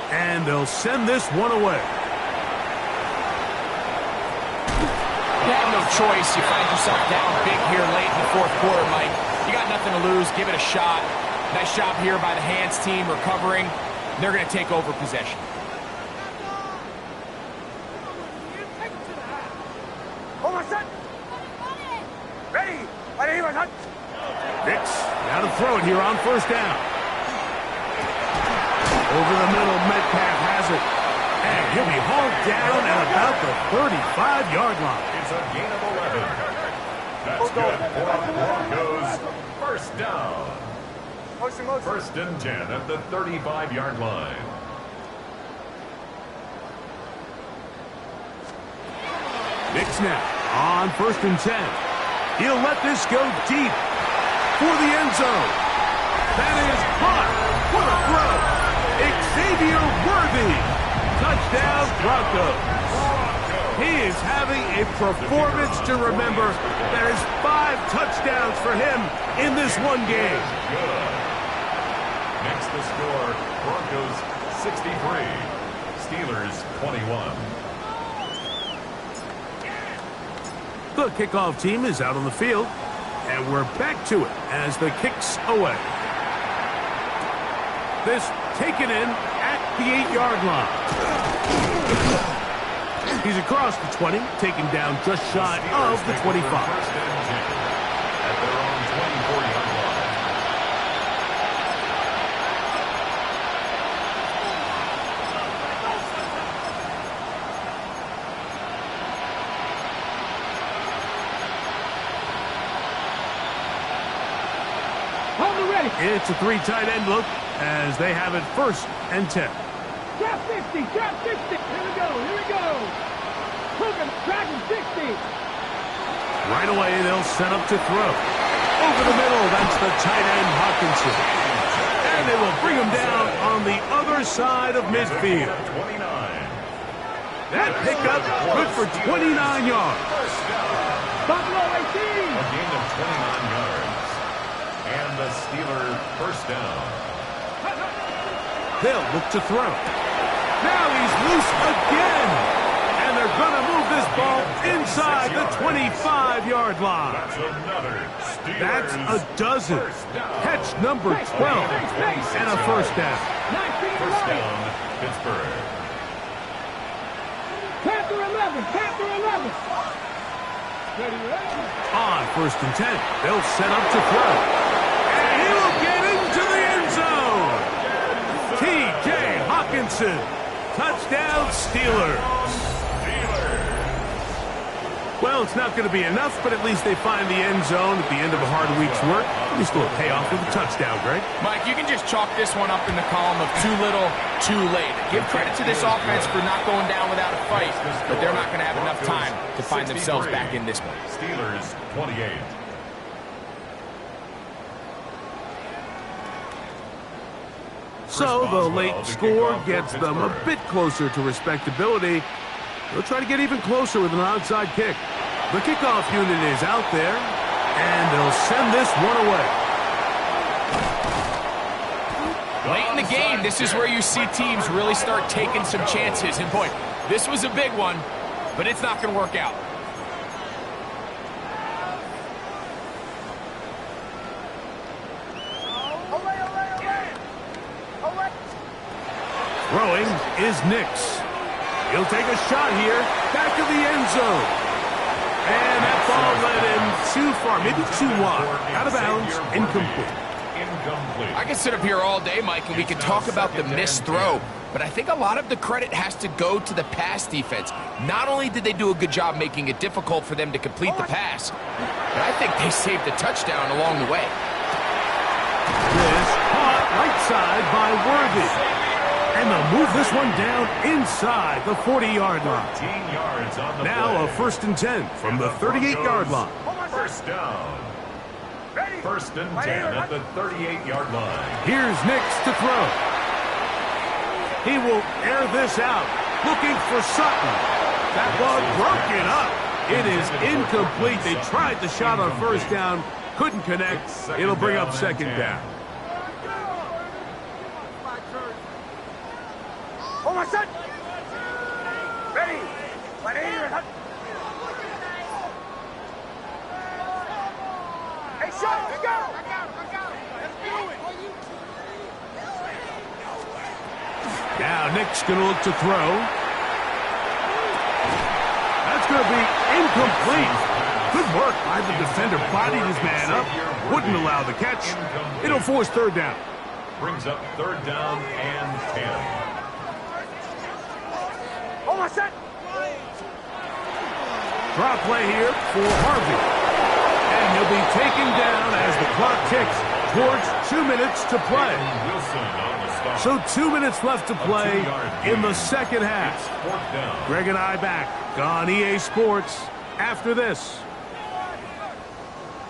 and they'll send this one away. You have no choice. You find yourself down big here late in the 4th quarter, Mike. You got nothing to lose. Give it a shot. Nice job here by the hands team recovering. They're going to take over possession. Ready? Nix, now to throw it here on 1st down. Over the middle, Metcalf has it. And he'll be hauled down at about the 35-yard line. It's a gain of 11. That's good for the Broncos. First down. Motion. 1st and 10 at the 35-yard line. Nix now on 1st and 10. He'll let this go deep for the end zone. That is caught. What a throw. Xavier Worthy. Touchdown, Broncos. He is having a performance to remember. That is 5 touchdowns for him in this one game. Next the score, Broncos 63, Steelers 21. The kickoff team is out on the field, and we're back to it as the kick's away. This taken in at the 8-yard line. He's across the 20, taken down just shy of the 25. First and 10 at their own 24-yard line. Hold it ready. It's a 3 tight end look as they have it first and 10. Trap 60, trap 60. Here we go, here we go. Hooking, tracking 60. Right away, they'll set up to throw. Over the middle, that's the tight end Hawkinson. And they will bring him down on the other side of midfield. 29. That pickup good for 29 yards. First down. Buffalo 18. A gain of 29 yards. And the Steelers first down. They'll look to throw. Now he's loose again. And they're going to move this ball inside the 25-yard line. That's another Steelers. That's a dozen. First down. Catch number 12. And a first down. 19 First right. down, Pittsburgh. Panther 11, Panther 11. Ready, ready. On first and 10, they'll set up to throw. And he will get into the end zone. T.J. Hawkinson. Touchdown, Steelers. Well, it's not going to be enough, but at least they find the end zone at the end of a hard week's work. At least they'll pay off with a touchdown, Greg. Mike, you can just chalk this one up in the column of too little, too late. Give credit to this offense for not going down without a fight, but they're not going to have enough time to find themselves back in this one. Steelers 28. So the late score gets them a bit closer to respectability. They'll try to get even closer with an onside kick. The kickoff unit is out there, and they'll send this one away. Late in the game, this is where you see teams really start taking some chances. And boy, this was a big one, but it's not going to work out. Throwing is Nix. He'll take a shot here, back of the end zone. And that ball led him too far, maybe too wide. Out of bounds, incomplete. Incomplete. I can sit up here all day, Mike, and we can talk about the missed throw, but I think a lot of the credit has to go to the pass defense. Not only did they do a good job making it difficult for them to complete the pass, but I think they saved the touchdown along the way. This caught right side by Worthy. And they'll move this one down inside the 40-yard line. 15 yards on the Now play. a first and 10 from the 38-yard line. First down. Ready. First and 10 at the 38-yard line. Here's Nix to throw. He will air this out, looking for Sutton. That ball broken up. It is incomplete. They tried the shot on first down, couldn't connect. It'll bring up second down. Hold my son. Ready. Ready. Hey, shot. Let's go. Now Nick's going to look to throw. That's going to be incomplete. Good work by the defender. Bodied his man up. Wouldn't allow the catch. It'll force third down. Brings up third down and 10. Hold my son. Draw play here for Harvey. And he'll be taken down as the clock ticks towards 2 minutes to play. Wilson on the stop. So 2 minutes left to play in the second half. It's fourth down. Greg and I back on EA Sports after this.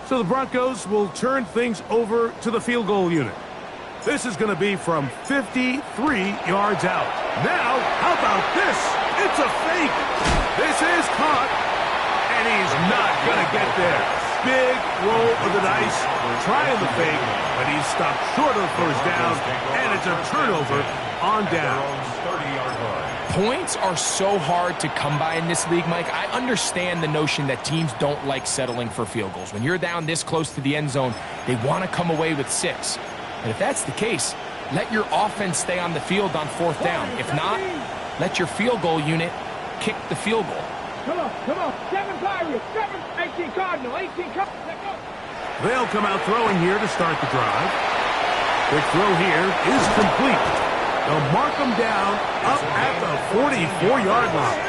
So the Broncos will turn things over to the field goal unit. This is going to be from 53 yards out. Now, how about this? It's a fake. This is caught, and he's not going to get there. Big roll of the dice, trying the fake, but he's stopped short of the first down, and it's a turnover on down. 30-yard line. Points are so hard to come by in this league, Mike. I understand the notion that teams don't like settling for field goals. When you're down this close to the end zone, they want to come away with 6. And if that's the case, let your offense stay on the field on 4th down. If not, let your field goal unit kick the field goal. Come on. 7 Pirates, 18 Cardinal, 18 Cardinal. Let's go. They'll come out throwing here to start the drive. Quick throw here is complete. They'll mark them down up at the 44-yard line.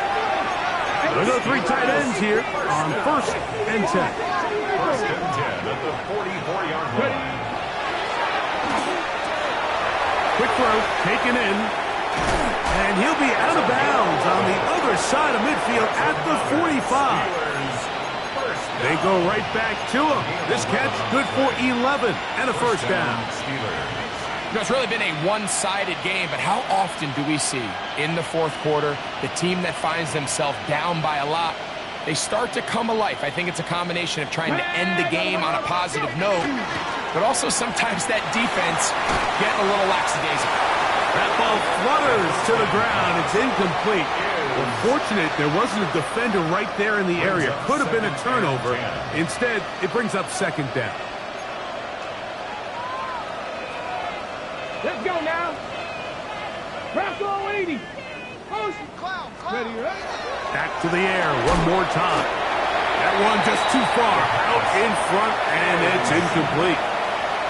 There'll go 3 tight ends here on 1st and 10. 1st and 10 at the 44-yard line. Quick throw, taken in. And he'll be out of bounds on the other side of midfield at the 45. They go right back to him. This catch good for 11 and a 1st down. You know, it's really been a one-sided game, but how often do we see in the 4th quarter the team that finds themselves down by a lot, they start to come alive. I think it's a combination of trying to end the game on a positive note, but also sometimes that defense getting a little lackadaisical. That ball flutters to the ground. It's incomplete. Unfortunate there wasn't a defender right there in the area. Could have been a turnover. Instead, it brings up 2nd down. Let's go now. Rocco 80. Motion. Ready, right? Back to the air one more time. That one just too far. Out in front, and it's incomplete.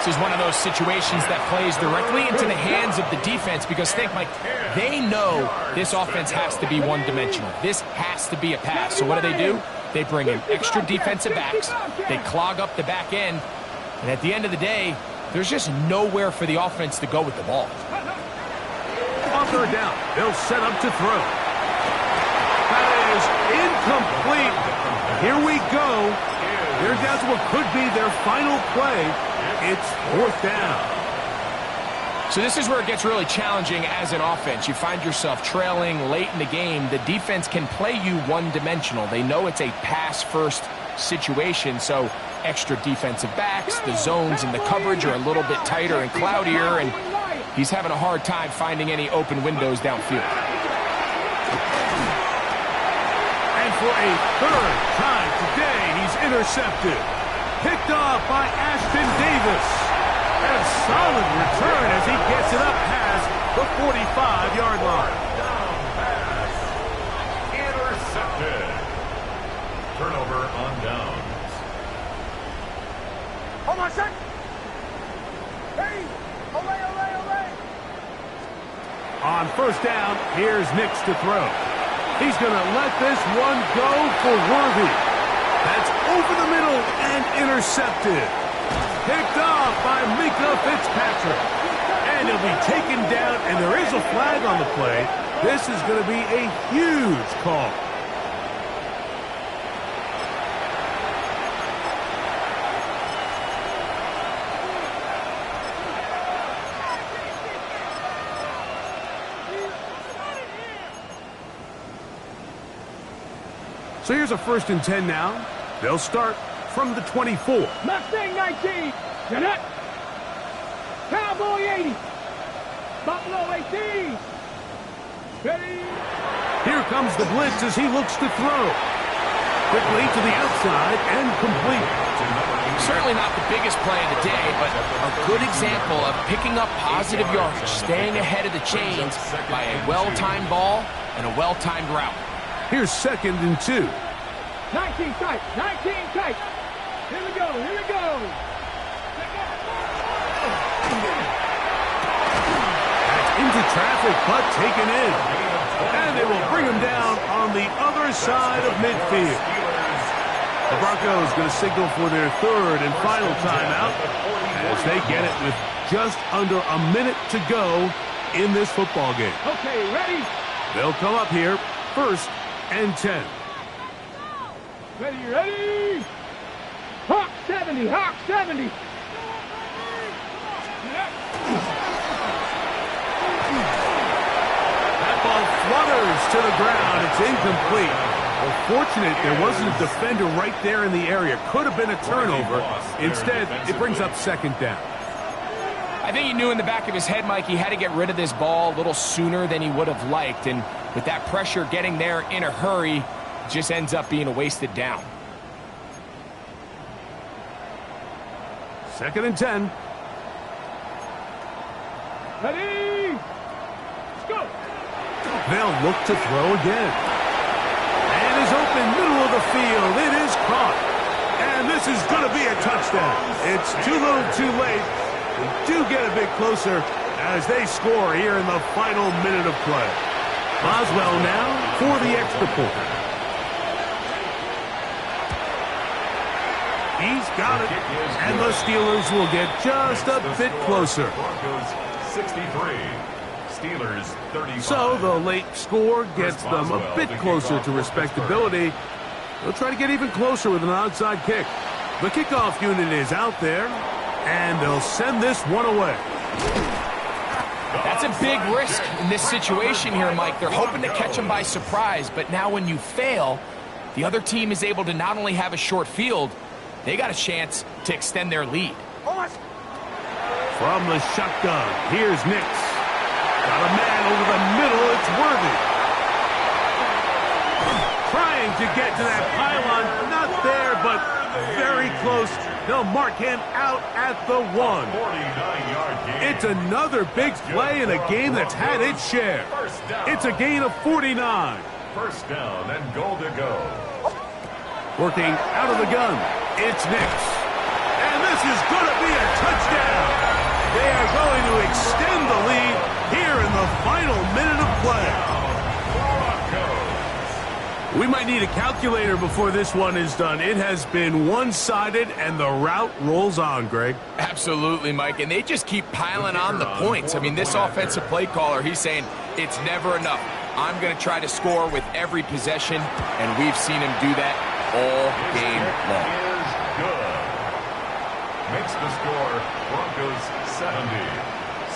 This is one of those situations that plays directly into the hands of the defense because think, Mike, they know this offense has to be one-dimensional. This has to be a pass. So what do? They bring in extra defensive backs. They clog up the back end. And at the end of the day, there's just nowhere for the offense to go with the ball. On 3rd down, they'll set up to throw. That is incomplete. Here we go. They're down to what could be their final play. It's 4th down. So this is where it gets really challenging as an offense. You find yourself trailing late in the game. The defense can play you one-dimensional. They know it's a pass-first situation, so extra defensive backs, the zones and the coverage are a little bit tighter and cloudier, and he's having a hard time finding any open windows downfield. And for a 3rd time today, he's intercepted. Picked off by Ashton Davis. And a solid return as he gets it up past the 45-yard line. Down pass. Intercepted. Turnover on downs. Hold on, son. Hey, away. On 1st down, here's Nix to throw. He's going to let this one go for Worthy. That's over the middle and intercepted. Picked off by Minkah Fitzpatrick. And he'll be taken down, and there is a flag on the play. This is going to be a huge call. So here's a 1st and 10 now. They'll start from the 24. Mustang 19. Jeanette. Cowboy 80. Buffalo 18. Ready. Here comes the blitz as he looks to throw. Quickly to the outside and complete. Certainly not the biggest play of the day, but a good example of picking up positive yardage, staying ahead of the chains by a well-timed ball and a well-timed route. Here's 2nd and 2. 19 tight. Here we go. That's into traffic, but taken in. And they will bring him down on the other side of midfield. The Broncos going to signal for their 3rd and final timeout as they get it with just under a minute to go in this football game. Okay, ready? They'll come up here 1st and 10. Ready. Hawk 70. That ball flutters to the ground. It's incomplete. Well, fortunate there wasn't a defender right there in the area. Could have been a turnover. Instead, it brings up 2nd down. I think he knew in the back of his head, Mike, he had to get rid of this ball a little sooner than he would have liked. And with that pressure getting there in a hurry, it just ends up being a wasted down. 2nd and 10. Ready? Let's go. They'll look to throw again. And is open middle of the field. It is caught. And this is going to be a touchdown. It's too little too late. They do get a bit closer as they score here in the final minute of play. Boswell now for the extra point. He's got it. And the Steelers will get just a bit closer. Broncos 63. Steelers 35. So the late score gets them a bit closer to respectability. They'll try to get even closer with an onside kick. The kickoff unit is out there, and they'll send this one away. That's a big risk in this situation here, Mike. They're hoping to catch him by surprise, but now when you fail, the other team is able to not only have a short field, they got a chance to extend their lead. From the shotgun, here's Nix. Got a man over the middle, it's Worthy. Trying to get to that pylon, not there, but very close. They'll mark him out at the 1. 49-yard gain. It's another big play in a game that's had its share. It's a gain of 49. First down and goal to go. Working out of the gun, it's Nix. And this is going to be a touchdown. They are going to extend the lead here in the final minute of play. We might need a calculator before this one is done. It has been one-sided, and the route rolls on, Greg. Absolutely, Mike, and they just keep piling on the points. I mean, this offensive play caller, he's saying it's never enough. I'm going to try to score with every possession, and we've seen him do that all game long. Is good. Makes the score Broncos 70,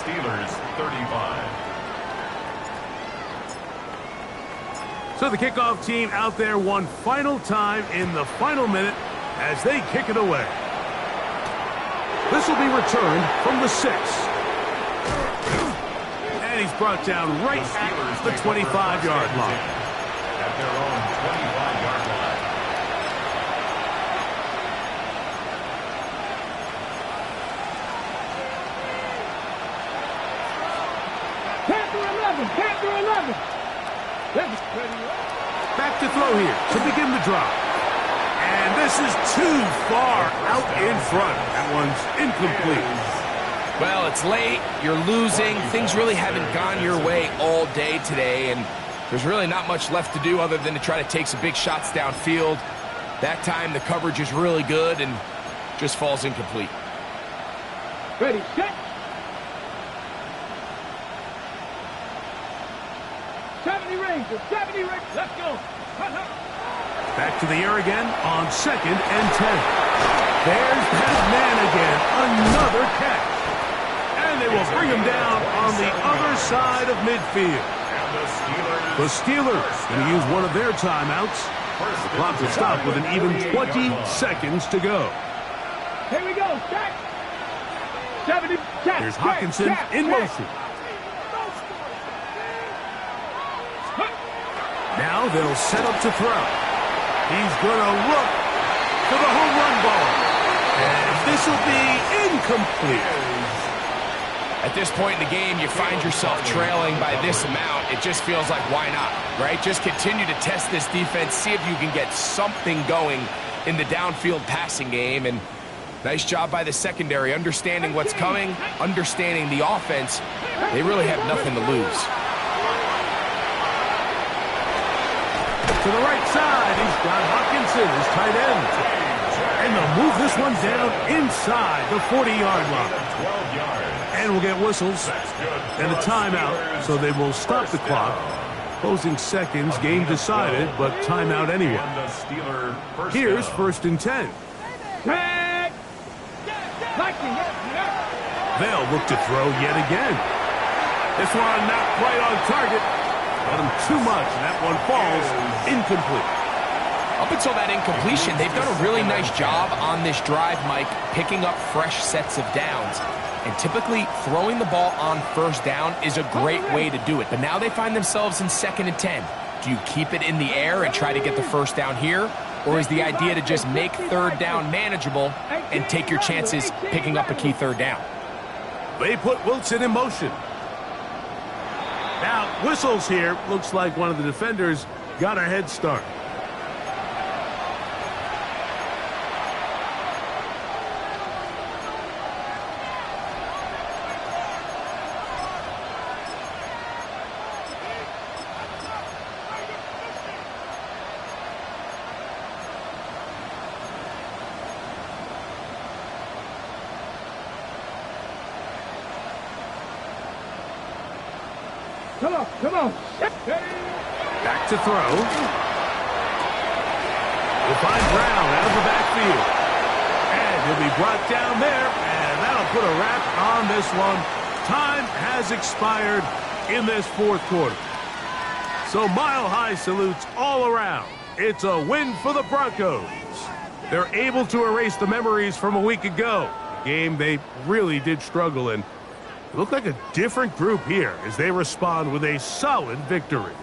Steelers 35. So the kickoff team out there one final time in the final minute as they kick it away. This will be returned from the 6. And he's brought down right at the 25-yard line. At their own 25-yard line. Panther 11. Back to throw here to begin the drop. And this is too far out in front. That one's incomplete. Well, it's late, you're losing, things really haven't gone your way all day today, and there's really not much left to do other than to try to take some big shots downfield. That time the coverage is really good and just falls incomplete. Ready, set. 70 Rangers, let's go. Back to the air again on 2nd and 10. There's that man again, another catch. And they will bring him down on the other side of midfield. And The Steelers going to use one of their timeouts. The clock will stop with an even 20 seconds to go. Here we go, set. 70, set. Here's Hockenson in motion. Now they'll set up to throw. He's going to look for the home run ball. And this will be incomplete. At this point in the game, you find yourself trailing by this amount. It just feels like, why not, right? Just continue to test this defense, see if you can get something going in the downfield passing game. And nice job by the secondary, understanding what's coming, understanding the offense. They really have nothing to lose. To the right side, he's got Hockenson, his tight end. And they'll move this one down inside the 40-yard line. And we'll get whistles and a timeout, so they will stop the clock. Closing seconds, game decided, but timeout anyway. Here's 1st and 10. They'll look to throw yet again. This one not quite on target. Got him too much, and that one falls incomplete. Up until that incompletion, they've done a really nice job on this drive, Mike, picking up fresh sets of downs. And typically, throwing the ball on first down is a great way to do it. But now they find themselves in 2nd and 10. Do you keep it in the air and try to get the first down here? Or is the idea to just make 3rd down manageable and take your chances picking up a key 3rd down? They put Wilson in motion. Now, whistles here. Looks like one of the defenders got a head start. Come on. Back to throw. We'll find Brown out of the backfield. And he'll be brought down there, and that'll put a wrap on this one. Time has expired in this 4th quarter. So mile-high salutes all around. It's a win for the Broncos. They're able to erase the memories from a week ago. A game they really did struggle in. Look like a different group here as they respond with a solid victory.